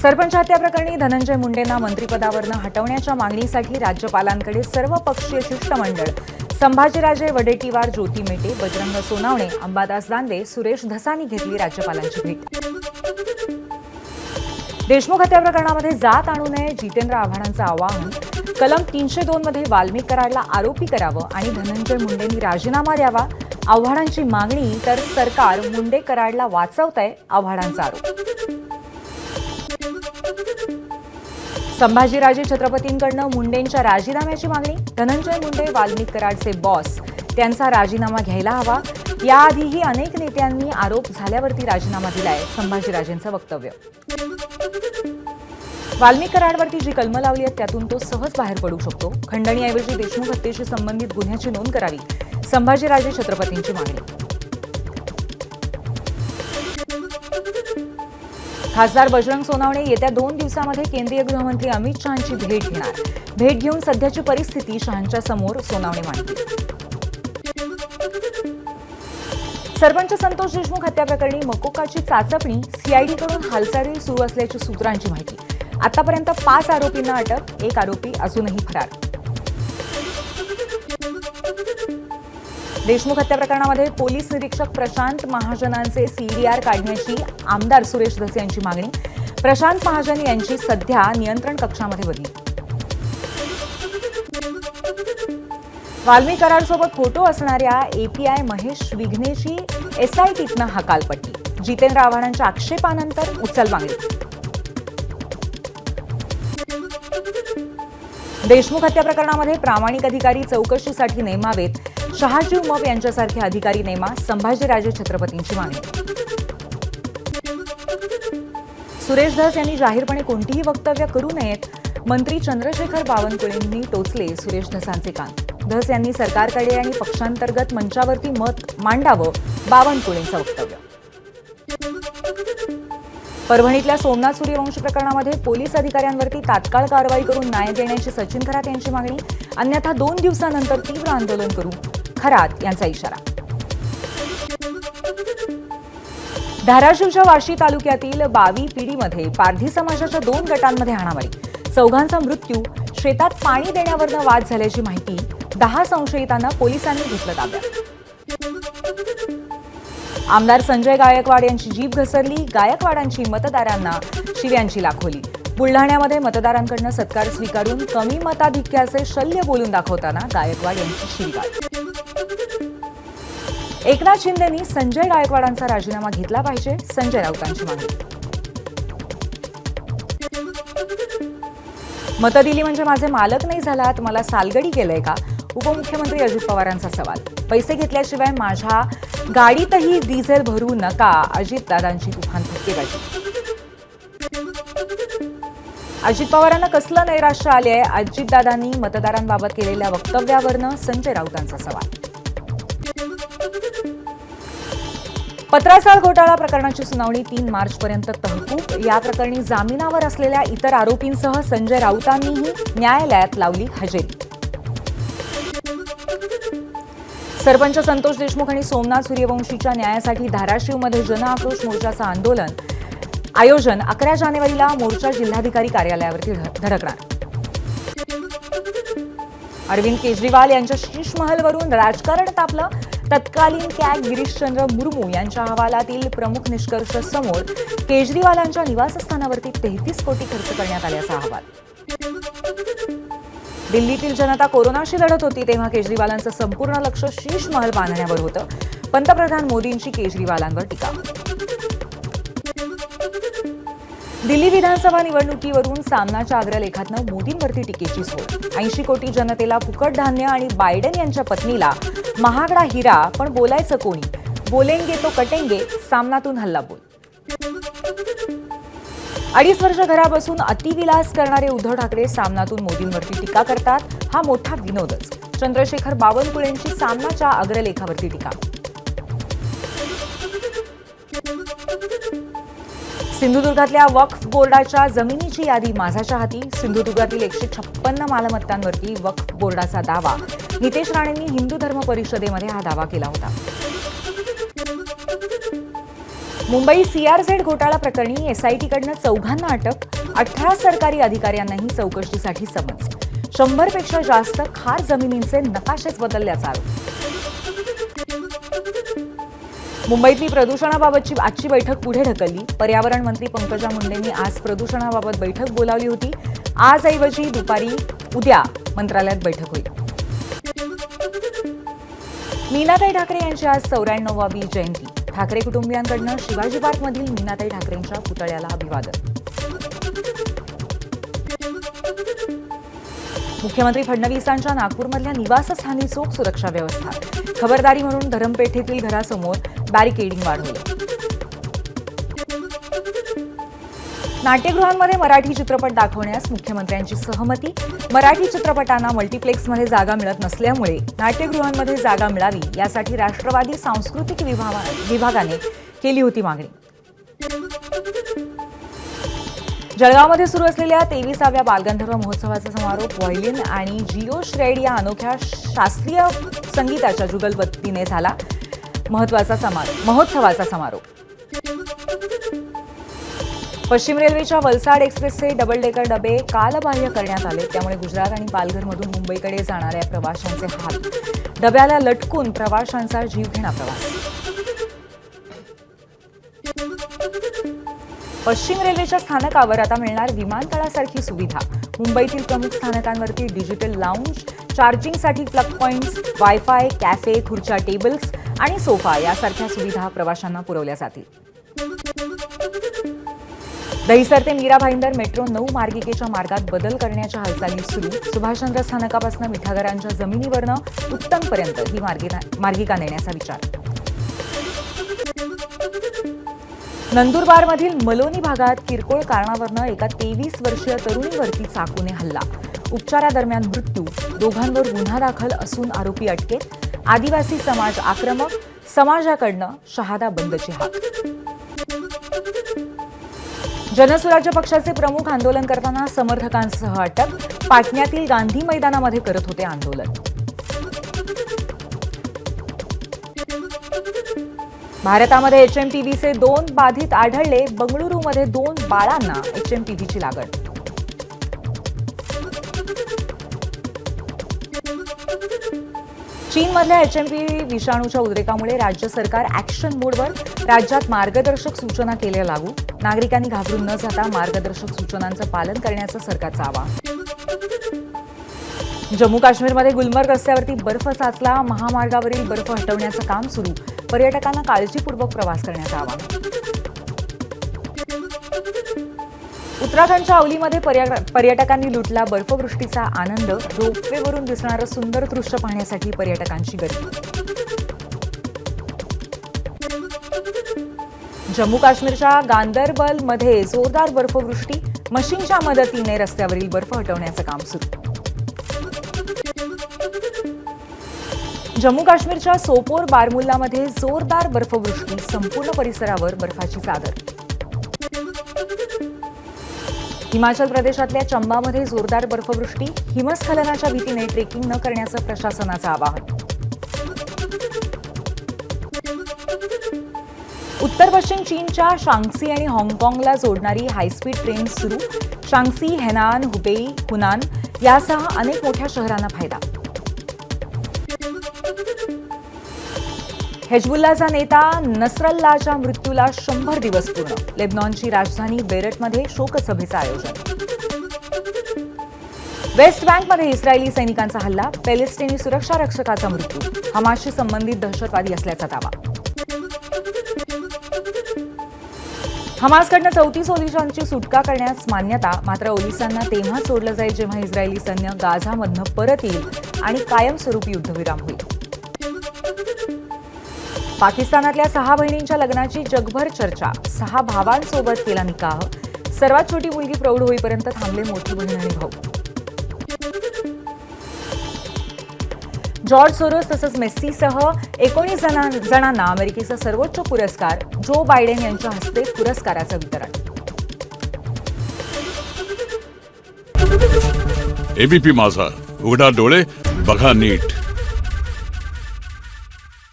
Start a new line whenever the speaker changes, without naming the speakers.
सरपंच हत्या प्रकरणी धनंजय मुंडेंना मंत्रिपदावरून हटवण्याच्या मागणीसाठी राज्यपालांकडे सर्वपक्षीय शिष्टमंडळ संभाजीराजे वडेट्टीवार, ज्योती मेटे, बजरंग सोनावणे, अंबादास दानवे, सुरेश धसानी घेतली राज्यपालांची भेट। देशमुख हत्या प्रकरणामध्ये जात आणू नये जितेंद्र आव्हाडांचं आवाहन। कलम 302 मध्ये वाल्मिक कराडला आरोपी करावं आणि धनंजय मुंडेंनी राजीनामा द्यावा आव्हाडांची मागणी, तर सरकार मुंडे कराडला वाचवतंय आव्हाडांचा आरोप। संभाजीराजे छत्रपतींकडनं मुंडेंच्या राजीनाम्याची मागणी। धनंजय मुंडे वाल्मिक कराडचे बॉस, त्यांचा राजीनामा घ्यायला हवा। याआधीही अनेक नेत्यांनी आरोप झाल्यावरती राजीनामा दिलाय, संभाजीराजेंचं वक्तव्य। वाल्मिक कराडवरती जी कलमं लावली आहेत त्यातून तो सहज बाहेर पडू शकतो। खंडणीऐवजी देशमुख हत्येशी संबंधित गुन्ह्याची नोंद करावी, संभाजीराजे छत्रपतींची मागणी। खासदार बजरंग सोनावणे येत्या 2 दिवसांमध्ये केंद्रीय गृहमंत्री अमित शहांची भेट घेणार। भेट घेऊन सध्याची परिस्थिती शहांच्या समोर सोनावणे मांडतील। सरपंच संतोष देशमुख हत्या प्रकरणी मकोकाची चाचपणी, सीआयडीकडून हालचाली सुरू असल्याची सूत्रांची माहिती। आतापर्यंत 5 आरोपींना अटक, 1 आरोपी अजूनही फरार। देशमुख हत्या प्रकरणामध्ये पोलीस निरीक्षक प्रशांत महाजनांचे सीडीआर काढण्याची आमदार सुरेश धस यांची मागणी। प्रशांत महाजन यांची सध्या नियंत्रण कक्षामध्ये बदली। वाल्मिक कराडसोबत फोटो असणाऱ्या एपीआय महेश विघ्नेची एसआयटीतनं हकालपट्टी। जितेंद्र आव्हाडांच्या आक्षेपानंतर उचलबांगडी। देशमुख हत्या प्रकरणामध्ये प्रामाणिक अधिकारी चौकशीसाठी नेमावेत, शहाजीव मप यांच्यासारखे अधिकारी नेमा, संभाजीराजे छत्रपतींची मागणी। सुरेश धस यांनी जाहीरपणे कोणतीही वक्तव्य करू नयेत, मंत्री चंद्रशेखर बावनकुळेंनी टोचले सुरेश धसांचे कान। धस यांनी सरकारकडे आणि पक्षांतर्गत मंचावरती मत मांडावं, बावनकुळेंचं वक्तव्य। परभणीतल्या सोमनाथ सूर्यवंशी प्रकरणामध्ये पोलीस अधिकाऱ्यांवरती तात्काळ कारवाई करून न्याय देण्याची सचिन खरात यांची मागणी। अन्यथा 2 दिवसानंतर तीव्र आंदोलन करू, खरात यांचा इशारा। धाराशिवच्या वाशी तालुक्यातील बावी पिढीमध्ये पारधी समाजाच्या 2 गटांमध्ये हाणामारी, 4घांचा मृत्यू। शेतात पाणी देण्यावरून वाद झाल्याची माहिती। 10 संशयितांना पोलिसांनी घेतलं ताब्यात। आमदार संजय गायकवाड यांची जीभ घसरली, गायकवाडांची मतदारांना शिव्यांची लाखोली। बुलढाण्यामध्ये मतदारांकडून सत्कार स्वीकारून कमी मताधिक्याचे शल्य बोलून दाखवताना गायकवाड यांची शिवीगाळ। एकनाथ शिंदेंनी संजय गायकवाडांचा राजीनामा घेतला पाहिजे, संजय राऊतांची मागणी। मतं दिली म्हणजे माझे मालक नाही झालात, मला सालगडी केलंय का? उपमुख्यमंत्री अजित पवारांचा सवाल। पैसे घेतल्याशिवाय माझ्या गाडीतही डिझेल भरू नका, अजितदादांची तुफान फटकेबाजी। अजित पवारांना कसलं नैराश्य आलंय? अजितदादांनी मतदारांबाबत केलेल्या वक्तव्यावरनं संजय राऊतांचा सवाल। पत्राचार घोटाळा प्रकरणाची सुनावणी 3 मार्चपर्यंत तहकूब। या प्रकरणी जामिनावर असलेल्या इतर आरोपींसह संजय राऊतांनीही न्यायालयात लावली हजेरी। सरपंच संतोष देशमुख आणि सोमनाथ सूर्यवंशीच्या न्यायासाठी धाराशिवमध्ये जनआक्रोश मोर्चाचं आयोजन 11 जानेवारीला मोर्चा जिल्हाधिकारी कार्यालयावरती धडकणार। अरविंद केजरीवाल यांच्या शीश महलवरून राजकारण तापलं। तत्कालीन कॅग गिरीशचंद्र मुर्मू यांच्या अहवालातील प्रमुख निष्कर्ष समोर। केजरीवालांच्या निवासस्थानावरती 33 कोटी खर्च करण्यात आल्याचा अहवाल। दिल्लीतील जनता कोरोनाशी लढत होती तेव्हा केजरीवालांचं संपूर्ण लक्ष शीश महल बांधण्यावर होतं। पंतप्रधान मोदींची केजरीवालांवर टीका। दिल्ली विधानसभा निवडणुकीवरून सामनाच्या अग्रलेखातनं मोदींवरती टीकेची सोय। 80 कोटी जनतेला फुकट धान्य आणि बायडन यांच्या पत्नीला महागडा हिरा, पण बोलायचं कोणी? बोलेंगे तो कटेंगे, सामनातून हल्लाबोल। 2.5 वर्ष घराबसून अतिविलास करणारे उद्धव ठाकरे सामनातून मोदींवरती टीका करतात, हा मोठा विनोदच। चंद्रशेखर बावनकुळेंची सामनाच्या अग्रलेखावरती टीका। सिंधुदुर्गातल्या वक्फ बोर्डाच्या जमिनीची यादी माझ्याच्या हाती। सिंधुदुर्गातील 156 मालमत्तांवरती वक्फ बोर्डाचा दावा। नितेश राणेंनी हिंदू धर्म परिषदेमध्ये हा दावा केला होता। मुंबई CRZ घोटाळा प्रकरणी SIT-कडनं 4 अटक, 18 सरकारी अधिकाऱ्यांनाही चौकशीसाठी समन्स. 100 पेक्षा जास्त खार जमिनींचे नकाशेच बदलल्याचा आरोप. मुंबईतली प्रदूषणाबाबतची आजची बैठक पुढे ढकलली. पर्यावरण मंत्री पंकजा मुंडेंनी आज प्रदूषणाबाबत बैठक बोलावली होती. आज ऐवजी उद्या मंत्रालयात बैठक होईल. मीनाताई ठाकरे यांची आज 94वी जयंती. ठाकरे कुटुंबियांकडनं शिवाजी पार्कमधील मीनाताई ठाकरेंच्या पुतळ्याला अभिवादन. मुख्यमंत्री फडणवीसांच्या नागपूरमधल्या निवासस्थानी चोख सुरक्षा व्यवस्था. खबरदारी म्हणून धरमपेठेतील घरासमोर बॅरिकेडिंग वाढवलं. नाट्यगृहांमध्ये मराठी चित्रपट दाखवण्यास मुख्यमंत्र्यांची सहमती. मराठी चित्रपटांना मल्टिप्लेक्समध्ये जागा मिळत नसल्यामुळे नाट्यगृहांमध्ये जागा मिळावी यासाठी राष्ट्रवादी सांस्कृतिक विभागाने केली होती मागणी. जळगावमध्ये सुरू असलेल्या 23व्या बालगंधर्व महोत्सवाचा समारोप व्हायोलिन आणि जिओ श्रेड या अनोख्या शास्त्रीय संगीताच्या जुगलबंदीने झाला. महोत्सवाचा समारोप. पश्चिम रेल्वेच्या वलसाड एक्सप्रेसचे डबल डेकर डबे कालबाह्य करण्यात आले. त्यामुळे गुजरात आणि पालघरमधून मुंबईकडे जाणाऱ्या प्रवाशांचे हाल. डब्याला लटकून प्रवाशांचा जीवघेणा प्रवास. पश्चिम रेल्वेच्या स्थानकावर आता मिळणार विमानतळासारखी सुविधा. मुंबईतील प्रमुख स्थानकांवरती डिजिटल लाऊंज, चार्जिंगसाठी प्लग पॉइंट्स, वायफाय, कॅफे, खुर्च्या, टेबल्स आणि सोफा यासारख्या सुविधा प्रवाशांना पुरवल्या जातील. दहिसर ते मीरा भाईंदर मेट्रो 9 मार्गिकेच्या मार्गात बदल करण्याच्या हालचाली सुरू. सुभाषचंद्र स्थानकापासून मिठागरांच्या जमिनीवरनं उत्तमपर्यंत ही मार्गिका नेण्याचा विचार. नंदुरबारमधील मलोनी भागात किरकोळ कारणावरनं एका 23 वर्षीय तरुणीवरती चाकूने हल्ला. उपचारादरम्यान मृत्यू. दोघांवर गुन्हा दाखल असून आरोपी अटकेत. आदिवासी समाज आक्रमक. समाजाकडनं शहादा बंदची हाक. जनसुराज्य पक्षाचे प्रमुख आंदोलन करताना समर्थकांसह अटक. पाटण्यातील गांधी मैदानामध्ये करत होते आंदोलन. भारतामध्ये HMPVचे 2 बाधित आढळले. बंगळुरूमध्ये 2 बाळांना HMPVची लागण. चीनमधल्या HMPV विषाणूच्या उद्रेकामुळे राज्य सरकार ॲक्शन मोडवर. राज्यात मार्गदर्शक सूचना केल्या लागू. नागरिकांनी घाबरून न जाता मार्गदर्शक सूचनांचं पालन करण्याचं सरकारचं आवाहन. जम्मू काश्मीरमध्ये गुलमर्ग रस्त्यावरती बर्फ साचला. महामार्गावरील बर्फ हटवण्याचं काम सुरू. पर्यटकांना काळजीपूर्वक प्रवास करण्याचं आवाहन. उत्तराखंडच्या औलीमध्ये पर्यटकांनी लुटला बर्फवृष्टीचा आनंद. रोपवेवरून दिसणारं सुंदर दृश्य पाहण्यासाठी पर्यटकांची गर्दी. जम्मू काश्मीरच्या गांदरबलमध्ये जोरदार बर्फवृष्टी. मशीनच्या मदतीने रस्त्यावरील बर्फ हटवण्याचं काम सुरू. जम्मू काश्मीरच्या सोपोर बारमुल्लामध्ये जोरदार बर्फवृष्टी. संपूर्ण परिसरावर बर्फाची चादर. हिमाचल प्रदेशातल्या चंबामध्ये जोरदार बर्फवृष्टी. हिमस्खलनाच्या भीतीने ट्रेकिंग न करण्याचं प्रशासनाचं आवाहन. उत्तर पश्चिम चीनच्या शांक्सी आणि हाँगकाँगला जोडणारी हायस्पीड ट्रेन सुरू. शांक्सी, हेनान, हुबेई, हुनान यासह अनेक मोठ्या शहरांना फायदा. हेजबुल्लाचा नेता नसरल्लाच्या मृत्यूला 100 दिवस पूर्ण. लेबनॉनची राजधानी बेरटमध्ये शोकसभेचं आयोजन. वेस्ट बँकमध्ये इस्रायली सैनिकांचा हल्ला. पॅलेस्टिनी सुरक्षा रक्षकाचा मृत्यू. हमासशी संबंधित दहशतवादी असल्याचा दावा. हमासकडनं 34 ओलिसांची सुटका करण्यास मान्यता. मात्र ओलिसांना तेव्हा सोडलं जाईल जेव्हा इस्रायली सैन्य गाझामधनं परत येईल आणि कायमस्वरूपी युद्धविराम होईल. पाकिस्तानातल्या 6 बहिणींच्या लग्नाची जगभर चर्चा. 6 भावांसोबत केला निकाह. सर्वात छोटी मुलगी प्रौढ होईपर्यंत थांबले मोठी बहीण आणि भाऊ. जॉर्ज सोरोस तसंच मेस्सीसह 19 जणांना अमेरिकेचा सर्वोच्च पुरस्कार. जो बायडेन यांच्या हस्ते पुरस्काराचं वितरण.
एबीपी माझा, उघडा डोळे बघा नीट.